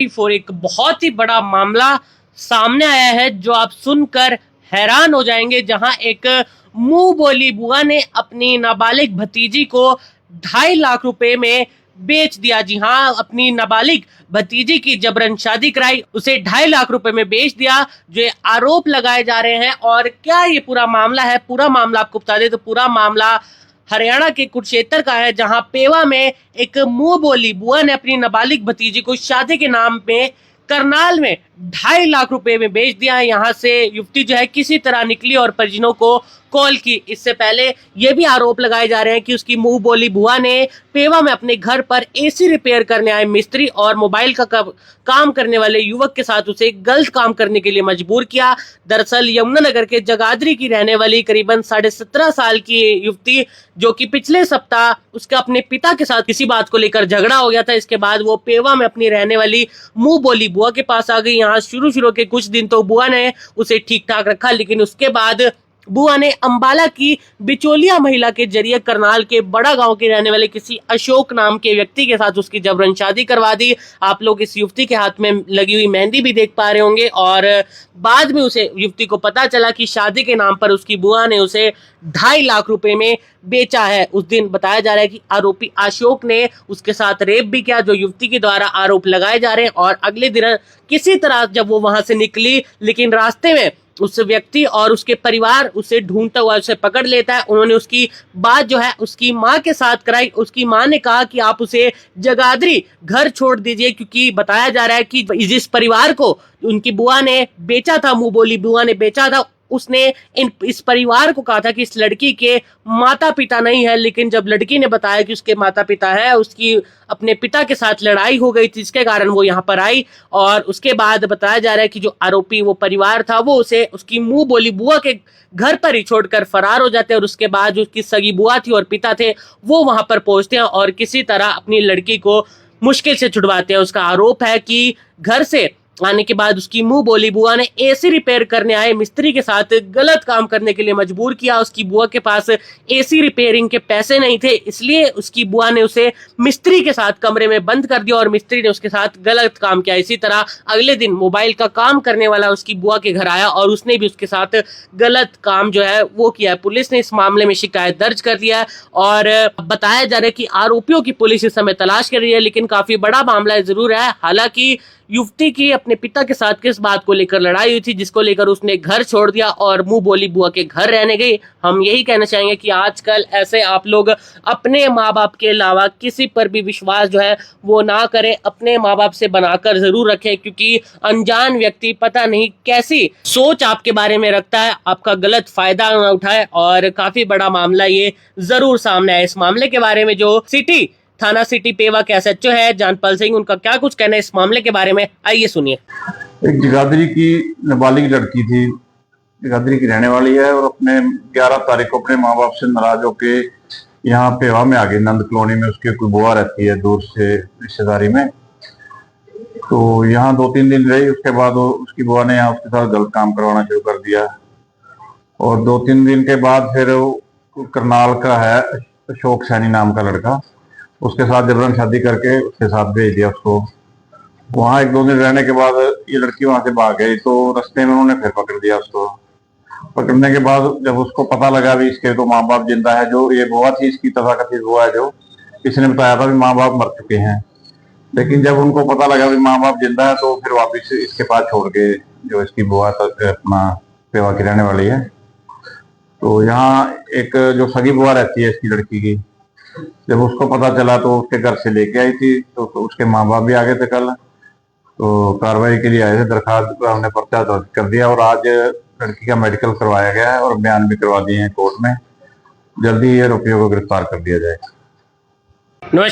एक बहुत ही बड़ा मामला सामने आया है जो आप सुनकर हैरान हो जाएंगे। जहां एक मुंह बोली बुआ ने अपनी नाबालिग भतीजी को 2.5 लाख रुपए में बेच दिया। जी हाँ, अपनी नाबालिग भतीजी की जबरन शादी कराई, उसे 2.5 लाख रुपए में बेच दिया, जो ये आरोप लगाए जा रहे हैं। और क्या ये पूरा मामला है, पूरा मामला आपको बता दें तो पूरा मामला हरियाणा के कुरुक्षेत्र का है, जहां पेवा में एक मुंह बोली बुआ ने अपनी नाबालिग भतीजी को शादी के नाम पे करनाल में 2.5 लाख रुपए में बेच दिया। यहाँ से युवती जो है किसी तरह निकली और परिजनों को कॉल की। इससे पहले ये भी आरोप लगाए जा रहे हैं कि उसकी मुंह बोली बुआ ने पेवा में अपने घर पर एसी रिपेयर करने आए मिस्त्री और मोबाइल का काम करने वाले युवक के साथ उसे गलत काम करने के लिए मजबूर किया। दरअसल यमुनानगर के जगाधरी की रहने वाली करीबन 17.5 साल की युवती, जो कि पिछले सप्ताह उसके अपने पिता के साथ किसी बात को लेकर झगड़ा हो गया था, इसके बाद वो पेवा में अपनी रहने वाली मुंह बोली बुआ के पास आ गई। यहाँ शुरू के कुछ दिन तो बुआ ने उसे ठीक ठाक रखा, लेकिन उसके बाद बुआ ने अंबाला की बिचौलिया महिला के जरिए करनाल के बड़ा गांव के रहने वाले किसी अशोक नाम के व्यक्ति के साथ उसकी जबरन शादी करवा दी। आप लोग इस युवती के हाथ में लगी हुई मेहंदी भी देख पा रहे होंगे। और बाद में उसे युवती को पता चला कि शादी के नाम पर उसकी बुआ ने उसे 2.5 लाख रुपए में बेचा है। उस दिन बताया जा रहा है कि आरोपी अशोक ने उसके साथ रेप भी किया, जो युवती के द्वारा आरोप लगाए जा रहे हैं। और अगले दिन किसी तरह जब वो वहां से निकली, लेकिन रास्ते में उस व्यक्ति और उसके परिवार उसे ढूंढता हुआ उसे पकड़ लेता है। उन्होंने उसकी बात जो है उसकी माँ के साथ कराई। उसकी माँ ने कहा कि आप उसे जगाधरी घर छोड़ दीजिए, क्योंकि बताया जा रहा है कि जिस परिवार को उनकी बुआ ने बेचा था, मुंह बोली बुआ ने बेचा था, उसने इस परिवार को कहा था कि इस लड़की के माता पिता नहीं है। लेकिन जब लड़की ने बताया कि उसके माता पिता है, उसकी अपने पिता के साथ लड़ाई हो गई थी, जिसके कारण वो यहाँ पर आई। और उसके बाद बताया जा रहा है कि जो आरोपी वो परिवार था, वो उसे उसकी मुंह बोली बुआ के घर पर ही छोड़कर फरार हो जाते हैं। और उसके बाद जो उसकी सगी बुआ थी और पिता थे, वो वहां पर पहुंचते हैं और किसी तरह अपनी लड़की को मुश्किल से छुड़वाते हैं। उसका आरोप है कि घर से आने के बाद उसकी मुंह बोली बुआ ने एसी रिपेयर करने आए मिस्त्री के साथ गलत काम करने के लिए मजबूर किया। उसकी बुआ के पास एसी रिपेयरिंग के पैसे नहीं थे, इसलिए उसकी बुआ ने उसे मिस्त्री के साथ कमरे में बंद कर दिया और मिस्त्री ने उसके साथ गलत काम किया। इसी तरह अगले दिन मोबाइल का काम करने वाला उसकी बुआ के घर आया और उसने भी उसके साथ गलत काम जो है वो किया है। पुलिस ने इस मामले में शिकायत दर्ज कर दिया है और बताया जा रहा है कि आरोपियों की पुलिस इस समय तलाश कर रही है। लेकिन काफी बड़ा मामला जरूर है। हालांकि युवती की अपने पिता के साथ किस बात को लेकर लड़ाई हुई थी, जिसको लेकर उसने घर छोड़ दिया और मुंह बोली बुआ के घर रहने गई। हम यही कहना चाहेंगे कि आजकल ऐसे आप लोग अपने माँ बाप के अलावा किसी पर भी विश्वास जो है वो ना करें। अपने माँ बाप से बनाकर जरूर रखें, क्योंकि अनजान व्यक्ति पता नहीं कैसी सोच आपके बारे में रखता है, आपका गलत फायदा ना उठाए। और काफी बड़ा मामला ये जरूर सामने आया। इस मामले के बारे में जो थाना सिटी पेवा के एसएचओ है जानपाल सिंह, उनका क्या कुछ कहना है इस मामले के बारे में, आइए सुनिए। एक जगाधरी की नाबालिग लड़की थी, जगाधरी की रहने वाली है, और अपने 11 तारीख को अपने माँ बाप से नाराज होके यहाँ पेवा में आ गई। नंद कॉलोनी में उसकी कोई बुआ रहती है दूर से रिश्तेदारी में, तो यहाँ 2-3 दिन रही। उसके बाद उसकी बुआ ने यहाँ उसके साथ गलत काम करवाना शुरू कर दिया। और 2-3 दिन के बाद फिर करनाल का है अशोक सैनी नाम का लड़का, उसके साथ जबरन शादी करके उसके साथ भेज दिया उसको। वहां 1-2 दिन रहने के बाद ये लड़की वहां से भाग गई, तो रास्ते में उन्होंने फिर पकड़ दिया उसको। पकड़ने के बाद जब उसको पता लगा भी इसके तो माँ बाप जिंदा है, जो ये बुआ थी इसकी तथाकथित बुआ है, जो इसने बताया था भी माँ बाप मर चुके हैं। लेकिन जब उनको पता लगा भी माँ बाप जिंदा है, तो फिर वापिस इसके पास छोड़ के, जो इसकी बुआ अपना पेवा की रहने वाली है, तो यहाँ एक जो सगी बुआ रहती है इसकी लड़की की, जब उसको पता चला तो उसके घर से लेके आई थी। तो उसके माँ बाप भी आ गए थे कल, तो कार्रवाई के लिए आए थे। दरखास्त हमने पर्चा दर्ज कर दिया और आज लड़की का मेडिकल करवाया गया है और बयान भी करवा दिए हैं कोर्ट में। जल्दी ये आरोपियों को गिरफ्तार कर दिया जाएगा।